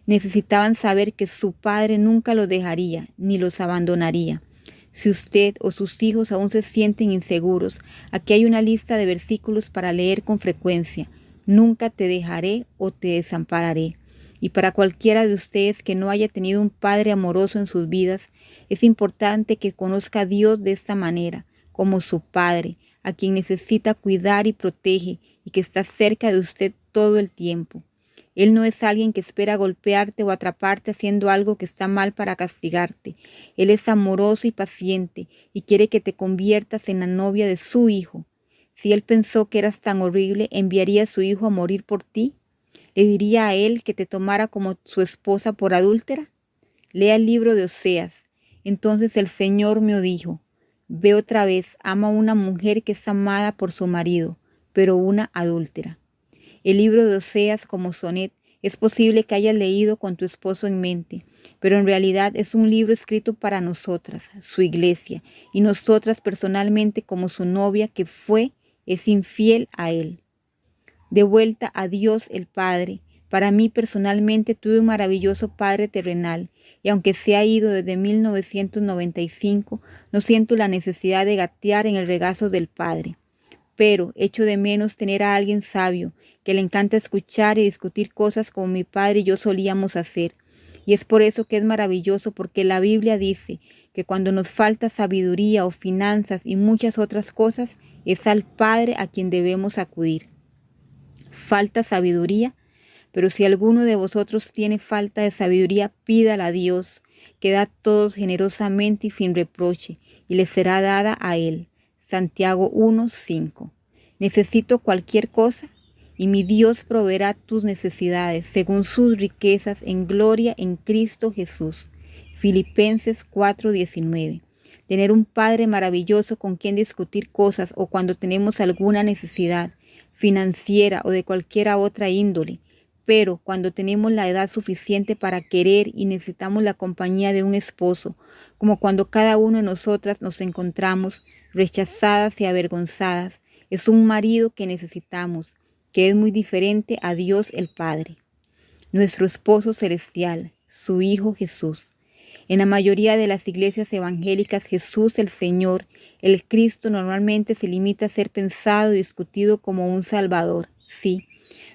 Necesitaban saber que su padre nunca los dejaría ni los abandonaría. Si usted o sus hijos aún se sienten inseguros, aquí hay una lista de versículos para leer con frecuencia. Nunca te dejaré o te desampararé. Y para cualquiera de ustedes que no haya tenido un padre amoroso en sus vidas, es importante que conozca a Dios de esta manera, como su Padre, a quien necesita cuidar y protege y que está cerca de usted todo el tiempo. Él no es alguien que espera golpearte o atraparte haciendo algo que está mal para castigarte. Él es amoroso y paciente y quiere que te conviertas en la novia de su hijo. Si él pensó que eras tan horrible, ¿enviaría a su hijo a morir por ti? ¿Le diría a él que te tomara como su esposa por adúltera? Lea el libro de Oseas. Entonces el Señor me dijo, ve otra vez, ama a una mujer que es amada por su marido, pero una adúltera. El libro de Oseas como sonet es posible que hayas leído con tu esposo en mente, pero en realidad es un libro escrito para nosotras, su iglesia, y nosotras personalmente como su novia que es infiel a él. De vuelta a Dios el Padre. Para mí personalmente tuve un maravilloso Padre terrenal, y aunque se ha ido desde 1995, no siento la necesidad de gatear en el regazo del Padre. Pero echo de menos tener a alguien sabio, que le encanta escuchar y discutir cosas como mi padre y yo solíamos hacer. Y es por eso que es maravilloso, porque la Biblia dice que cuando nos falta sabiduría o finanzas y muchas otras cosas, es al Padre a quien debemos acudir. Falta sabiduría, pero si alguno de vosotros tiene falta de sabiduría, pídala a Dios, que da a todos generosamente y sin reproche, y le será dada a él. Santiago 1:5. Necesito cualquier cosa, y mi Dios proveerá tus necesidades según sus riquezas en gloria en Cristo Jesús. Filipenses 4:19. Tener un Padre maravilloso con quien discutir cosas o cuando tenemos alguna necesidad financiera o de cualquier otra índole, pero cuando tenemos la edad suficiente para querer y necesitamos la compañía de un esposo, como cuando cada uno de nosotras nos encontramos rechazadas y avergonzadas, es un marido que necesitamos, que es muy diferente a Dios el Padre, nuestro esposo celestial, su Hijo Jesús. En la mayoría de las iglesias evangélicas, Jesús el Señor, el Cristo, normalmente se limita a ser pensado y discutido como un Salvador. Sí,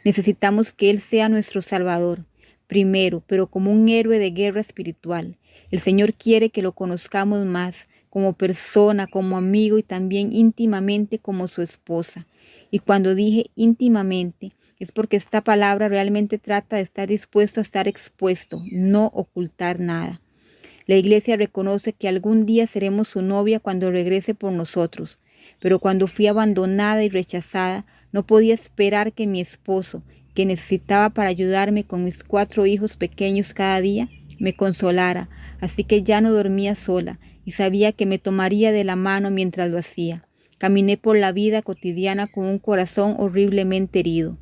necesitamos que Él sea nuestro Salvador, primero, pero como un héroe de guerra espiritual. El Señor quiere que lo conozcamos más, como persona, como amigo y también íntimamente como su esposa. Y cuando dije íntimamente, es porque esta palabra realmente trata de estar dispuesto a estar expuesto, no ocultar nada. La iglesia reconoce que algún día seremos su novia cuando regrese por nosotros, pero cuando fui abandonada y rechazada, no podía esperar que mi esposo, que necesitaba para ayudarme con mis 4 hijos pequeños cada día, me consolara, así que ya no dormía sola y sabía que me tomaría de la mano mientras lo hacía. Caminé por la vida cotidiana con un corazón horriblemente herido.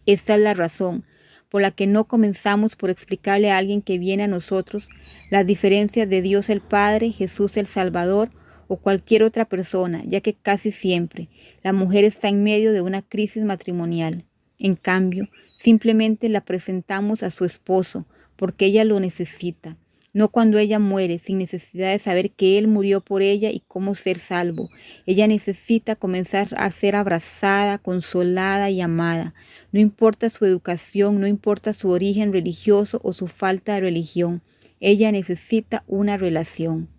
Esta es la razón por la que no comenzamos por explicarle a alguien que viene a nosotros las diferencias de Dios el Padre, Jesús el Salvador o cualquier otra persona, ya que casi siempre la mujer está en medio de una crisis matrimonial. En cambio, simplemente la presentamos a su esposo porque ella lo necesita, no cuando ella muere, sin necesidad de saber que Él murió por ella y cómo ser salvo. Ella necesita comenzar a ser abrazada, consolada y amada. No importa su educación, no importa su origen religioso o su falta de religión. Ella necesita una relación.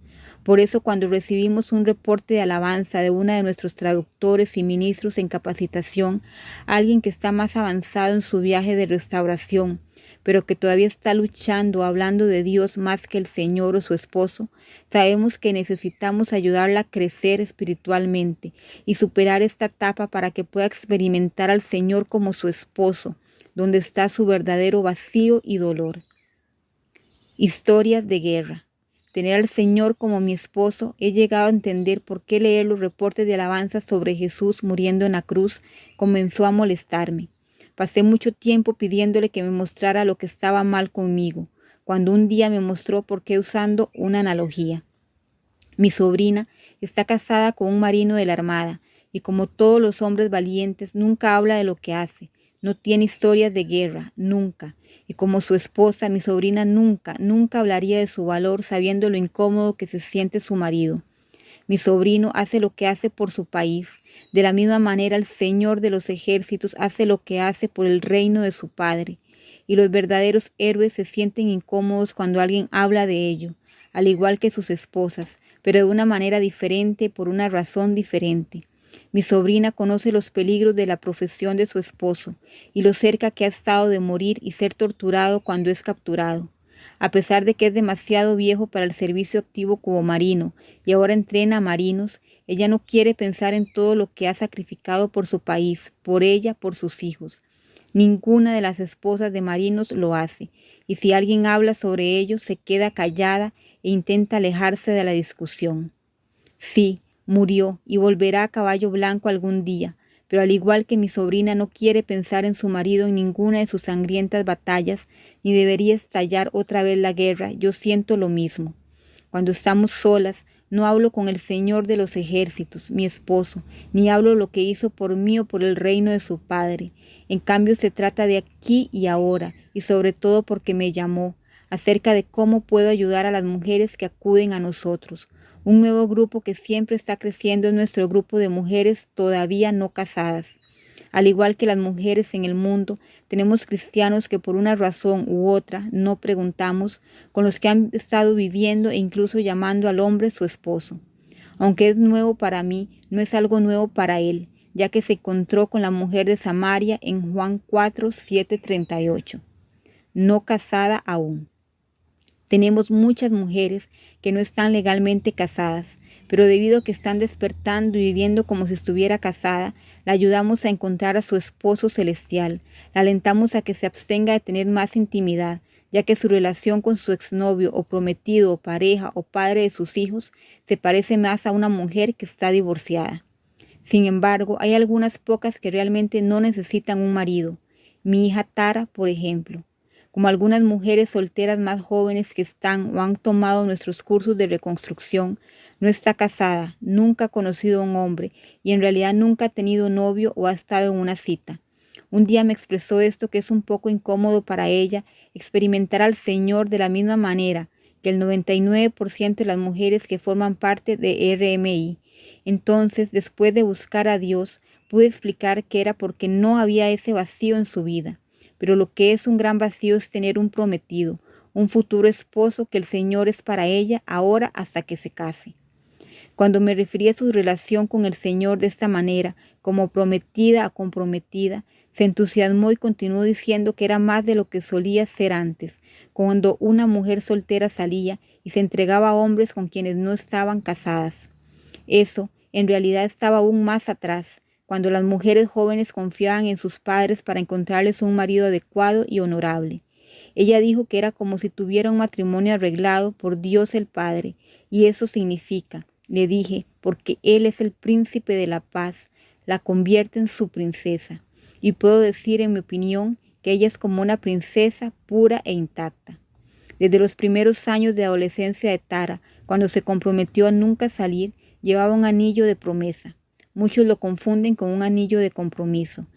Por eso cuando recibimos un reporte de alabanza de una de nuestros traductores y ministros en capacitación, alguien que está más avanzado en su viaje de restauración, pero que todavía está luchando, hablando de Dios más que el Señor o su esposo, sabemos que necesitamos ayudarla a crecer espiritualmente y superar esta etapa para que pueda experimentar al Señor como su esposo, donde está su verdadero vacío y dolor. Historias de guerra. Tener al Señor como mi esposo, he llegado a entender por qué leer los reportes de alabanza sobre Jesús muriendo en la cruz comenzó a molestarme. Pasé mucho tiempo pidiéndole que me mostrara lo que estaba mal conmigo, cuando un día me mostró por qué usando una analogía. Mi sobrina está casada con un marino de la Armada y como todos los hombres valientes, nunca habla de lo que hace, no tiene historias de guerra, nunca. Y como su esposa, mi sobrina nunca hablaría de su valor sabiendo lo incómodo que se siente su marido. Mi sobrino hace lo que hace por su país. De la misma manera el Señor de los ejércitos hace lo que hace por el reino de su Padre. Y los verdaderos héroes se sienten incómodos cuando alguien habla de ello, al igual que sus esposas, pero de una manera diferente, por una razón diferente. Mi sobrina conoce los peligros de la profesión de su esposo y lo cerca que ha estado de morir y ser torturado cuando es capturado. A pesar de que es demasiado viejo para el servicio activo como marino y ahora entrena a marinos, ella no quiere pensar en todo lo que ha sacrificado por su país, por ella, por sus hijos. Ninguna de las esposas de marinos lo hace, y si alguien habla sobre ello, se queda callada e intenta alejarse de la discusión. Sí, murió y volverá a caballo blanco algún día, pero al igual que mi sobrina no quiere pensar en su marido en ninguna de sus sangrientas batallas, ni debería estallar otra vez la guerra, yo siento lo mismo. Cuando estamos solas, no hablo con el Señor de los ejércitos, mi esposo, ni hablo lo que hizo por mí o por el reino de su Padre. En cambio se trata de aquí y ahora, y sobre todo porque me llamó, acerca de cómo puedo ayudar a las mujeres que acuden a nosotros. Un nuevo grupo que siempre está creciendo es nuestro grupo de mujeres todavía no casadas. Al igual que las mujeres en el mundo, tenemos cristianos que por una razón u otra no preguntamos, con los que han estado viviendo e incluso llamando al hombre su esposo. Aunque es nuevo para mí, no es algo nuevo para él, ya que se encontró con la mujer de Samaria en Juan 4, 7, 38. No casada aún. Tenemos muchas mujeres que no están legalmente casadas, pero debido a que están despertando y viviendo como si estuviera casada, la ayudamos a encontrar a su esposo celestial, la alentamos a que se abstenga de tener más intimidad, ya que su relación con su exnovio o prometido o pareja o padre de sus hijos se parece más a una mujer que está divorciada. Sin embargo, hay algunas pocas que realmente no necesitan un marido. Mi hija Tara, por ejemplo. Como algunas mujeres solteras más jóvenes que están o han tomado nuestros cursos de reconstrucción, no está casada, nunca ha conocido a un hombre y en realidad nunca ha tenido novio o ha estado en una cita. Un día me expresó esto que es un poco incómodo para ella experimentar al Señor de la misma manera que el 99% de las mujeres que forman parte de RMI. Entonces, después de buscar a Dios, pude explicar que era porque no había ese vacío en su vida. Pero lo que es un gran vacío es tener un prometido, un futuro esposo que el Señor es para ella ahora hasta que se case. Cuando me referí a su relación con el Señor de esta manera, como prometida a comprometida, se entusiasmó y continuó diciendo que era más de lo que solía ser antes, cuando una mujer soltera salía y se entregaba a hombres con quienes no estaban casadas. Eso, en realidad, estaba aún más atrás, cuando las mujeres jóvenes confiaban en sus padres para encontrarles un marido adecuado y honorable. Ella dijo que era como si tuviera un matrimonio arreglado por Dios el Padre, y eso significa, le dije, porque Él es el príncipe de la paz, la convierte en su princesa. Y puedo decir, en mi opinión, que ella es como una princesa pura e intacta. Desde los primeros años de adolescencia de Tara, cuando se comprometió a nunca salir, llevaba un anillo de promesa. Muchos lo confunden con un anillo de compromiso.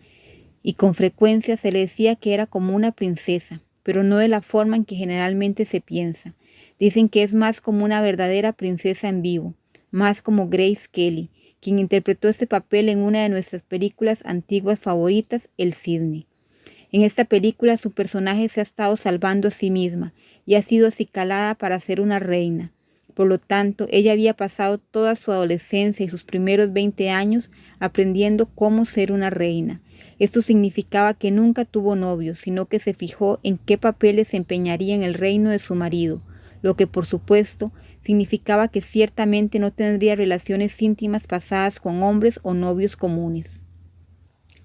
Y con frecuencia se le decía que era como una princesa, pero no de la forma en que generalmente se piensa. Dicen que es más como una verdadera princesa en vivo, más como Grace Kelly, quien interpretó este papel en una de nuestras películas antiguas favoritas, El Cisne. En esta película su personaje se ha estado salvando a sí misma y ha sido acicalada para ser una reina. Por lo tanto, ella había pasado toda su adolescencia y sus primeros 20 años aprendiendo cómo ser una reina. Esto significaba que nunca tuvo novio, sino que se fijó en qué papel desempeñaría en el reino de su marido, lo que por supuesto significaba que ciertamente no tendría relaciones íntimas pasadas con hombres o novios comunes.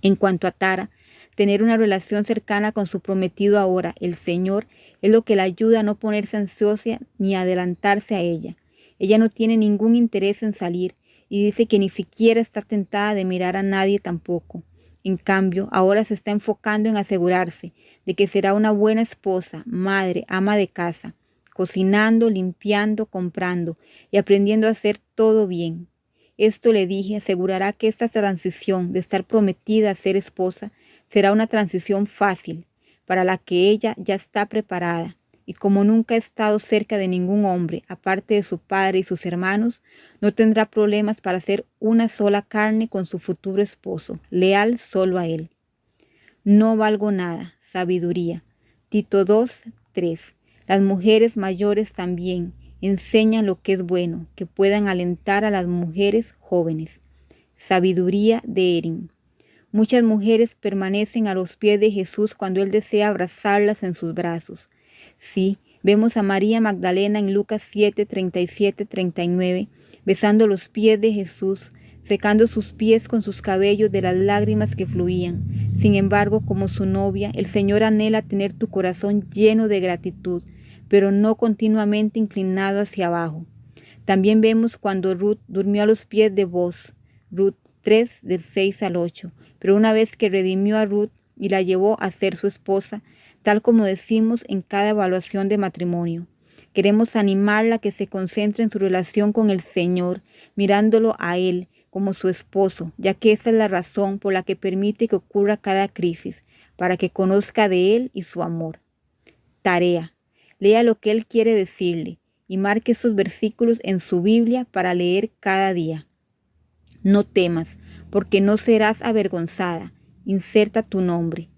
En cuanto a Tara, tener una relación cercana con su prometido ahora, el Señor, es lo que la ayuda a no ponerse ansiosa ni a adelantarse a ella. Ella no tiene ningún interés en salir y dice que ni siquiera está tentada de mirar a nadie tampoco. En cambio, ahora se está enfocando en asegurarse de que será una buena esposa, madre, ama de casa, cocinando, limpiando, comprando y aprendiendo a hacer todo bien. esto le dije, asegurará que esta transición de estar prometida a ser esposa será una transición fácil, para la que ella ya está preparada, y como nunca ha estado cerca de ningún hombre, aparte de su padre y sus hermanos, no tendrá problemas para ser una sola carne con su futuro esposo, leal solo a él. No valgo nada, sabiduría. Tito 2, 3. Las mujeres mayores también enseñan lo que es bueno, que puedan alentar a las mujeres jóvenes. Sabiduría de Erin. Muchas mujeres permanecen a los pies de Jesús cuando Él desea abrazarlas en sus brazos. Sí, vemos a María Magdalena en Lucas 7, 37, 39, besando los pies de Jesús, secando sus pies con sus cabellos de las lágrimas que fluían. Sin embargo, como su novia, el Señor anhela tener tu corazón lleno de gratitud, pero no continuamente inclinado hacia abajo. También vemos cuando Ruth durmió a los pies de Boaz, Ruth 3, del 6 al 8, pero una vez que redimió a Ruth y la llevó a ser su esposa, tal como decimos en cada evaluación de matrimonio. Queremos animarla a que se concentre en su relación con el Señor, mirándolo a Él como su esposo, ya que esa es la razón por la que permite que ocurra cada crisis, para que conozca de Él y su amor. Tarea. Lea lo que Él quiere decirle y marque esos versículos en su Biblia para leer cada día. No temas, porque no serás avergonzada. Inserta tu nombre.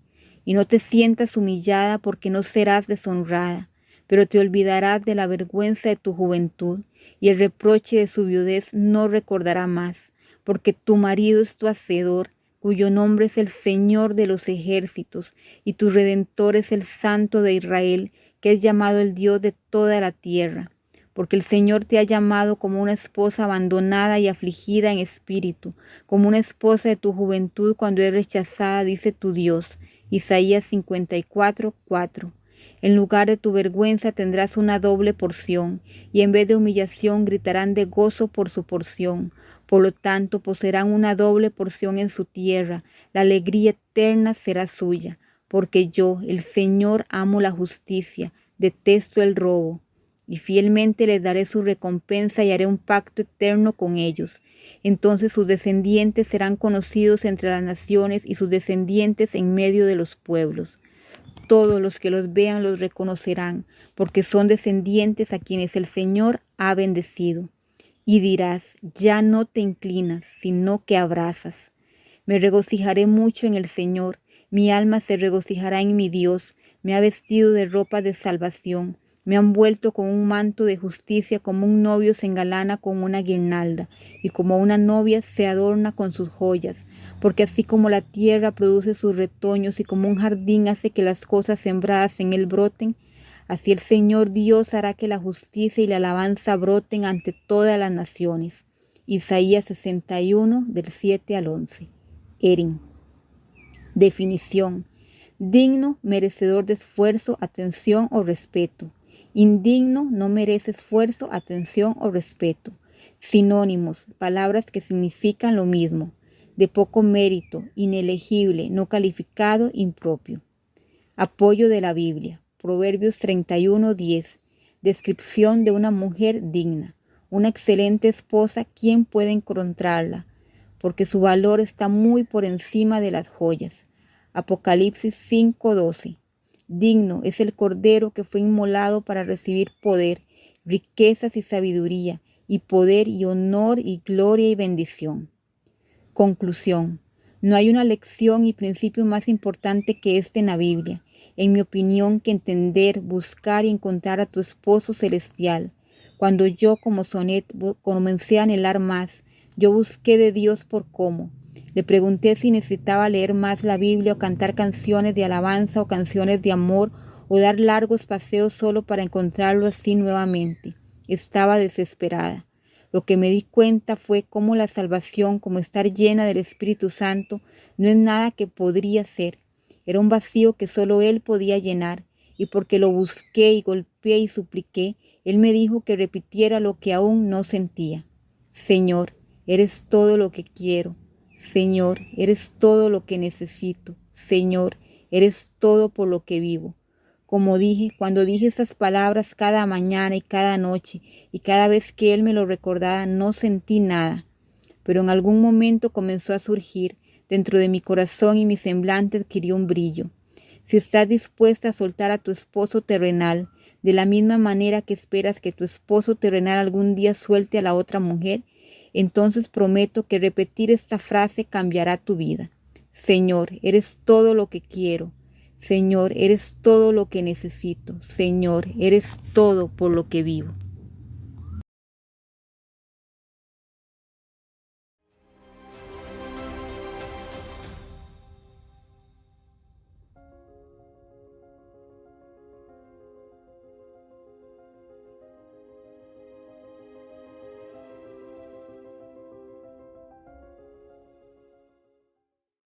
Y no te sientas humillada, porque no serás deshonrada, pero te olvidarás de la vergüenza de tu juventud, y el reproche de su viudez no recordará más, porque tu marido es tu hacedor, cuyo nombre es el Señor de los ejércitos, y tu Redentor es el Santo de Israel, que es llamado el Dios de toda la tierra. Porque el Señor te ha llamado como una esposa abandonada y afligida en espíritu, como una esposa de tu juventud cuando es rechazada, dice tu Dios. Isaías 54, 4. En lugar de tu vergüenza tendrás una doble porción, y en vez de humillación gritarán de gozo por su porción. Por lo tanto, poseerán una doble porción en su tierra, la alegría eterna será suya, porque yo, el Señor, amo la justicia, detesto el robo, y fielmente les daré su recompensa y haré un pacto eterno con ellos. Entonces sus descendientes serán conocidos entre las naciones y sus descendientes en medio de los pueblos. Todos los que los vean los reconocerán, porque son descendientes a quienes el Señor ha bendecido. Y dirás, ya no te inclinas, sino que abrazas. Me regocijaré mucho en el Señor, mi alma se regocijará en mi Dios, me ha vestido de ropa de salvación, me han vuelto con un manto de justicia, como un novio se engalana con una guirnalda, y como una novia se adorna con sus joyas, porque así como la tierra produce sus retoños y como un jardín hace que las cosas sembradas en él broten, así el Señor Dios hará que la justicia y la alabanza broten ante todas las naciones. Isaías 61, del 7 al 11. Erin. Definición. Digno, merecedor de esfuerzo, atención o respeto. Indigno, no merece esfuerzo, atención o respeto. Sinónimos, palabras que significan lo mismo. De poco mérito, inelegible, no calificado, impropio. Apoyo de la Biblia. Proverbios 31:10. Descripción de una mujer digna. Una excelente esposa, ¿quién puede encontrarla? Porque su valor está muy por encima de las joyas. Apocalipsis 5:12. Digno es el Cordero que fue inmolado para recibir poder, riquezas y sabiduría, y poder y honor y gloria y bendición. Conclusión. No hay una lección y principio más importante que este en la Biblia, en mi opinión, que entender, buscar y encontrar a tu esposo celestial. Cuando yo, como Sonet, comencé a anhelar más, yo busqué de Dios por cómo. Le pregunté si necesitaba leer más la Biblia o cantar canciones de alabanza o canciones de amor o dar largos paseos solo para encontrarlo así nuevamente. Estaba desesperada. Lo que me di cuenta fue cómo la salvación, como estar llena del Espíritu Santo, no es nada que podría ser. Era un vacío que solo Él podía llenar, y porque lo busqué y golpeé y supliqué, Él me dijo que repitiera lo que aún no sentía. Señor, eres todo lo que quiero. Señor, eres todo lo que necesito. Señor, eres todo por lo que vivo. Como dije, cuando dije esas palabras cada mañana y cada noche, y cada vez que Él me lo recordaba, no sentí nada. pero en algún momento comenzó a surgir dentro de mi corazón y mi semblante adquirió un brillo. Si estás dispuesta a soltar a tu esposo terrenal, de la misma manera que esperas que tu esposo terrenal algún día suelte a la otra mujer, entonces prometo que repetir esta frase cambiará tu vida. Señor, eres todo lo que quiero. Señor, eres todo lo que necesito. Señor, eres todo por lo que vivo.